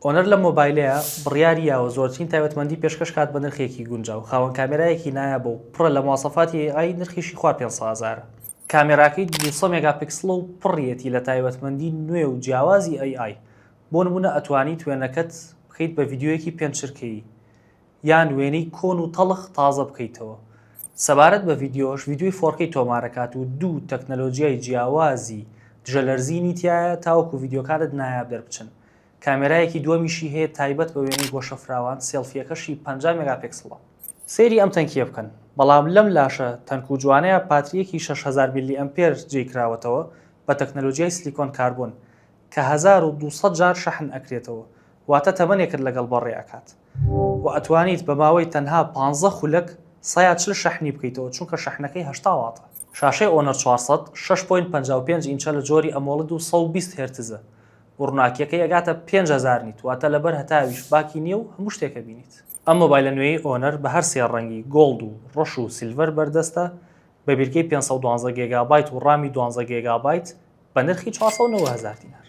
ئۆنەر لە مۆبایلەیە بڕیاریەوە زۆرترین تایبەتمەندی پێشکەش کات بە نرخێکی گونجاو خاوەن کامێرایەکی نایە بۆ پڕە لە مواصفاتی ئای نرخیشی خوار 500,000 کامێراکەی 200 مێگاپیکسڵ و پڕیەتی لە تایبەتمەندی نوێ و جیاوازی AI بۆ نمونە ئەتوانیت وێنەکەت بخەیت بە ڤیدیۆیەکی پێنجچرکەیی یان وێنەی کۆن و تەڵخ تازە بکەیتەوە سەبارەت بە ڤیدیۆش ڤیدیۆی 4K تۆمارەکات و دوو تەکنەلۆجیای جیاوازی دژەلەرزینی تایە تاوەکو ڤیدیۆکانت نایاب دەربچن کامێرایەکی دووەمیشی هەیە تایبەت بە وێنەی گۆشەفراوان سێڵفیەکەشی 50 مێگاپیکسڵە سێری ئەم تەنکیە بکەن بەڵام لەم لاشە تەنک و جوانەیە پاتریەکی 6000 میلی ئەمپێر جێیکراوەتەوە بە تەکنەلۆجیای سیلیکۆن کاربۆن کە 1200 جار شەحن ئەکرێتەوە واتە تەمەنێکت لەگەڵ بەڕێ ئەکات و ئەتوانیت بە ماوەی تەنها 15 خولەک 140 شەحنی بکەیتەوە چونکە شەحنەکەی 80 واتە شاشەی ئۆنەر 400 6.55 ئینچە لە جۆری ئەمۆلد و 120 هێرتزە ڕووناکیەکەی ئەگاتە 5000 نیت واتە لەبەر هەتاویش باکی نییە و هەموو شتێکە بینیت ئەم مۆبایلە نوێی ئۆنەر بە هەر سێ ڕەنگی گۆڵد و ڕەش و سیلڤەر بەردەستە بە بیرکەی 512 گیگابایت و ڕامی 12 گیگابایت بە نرخی 490,000 دینار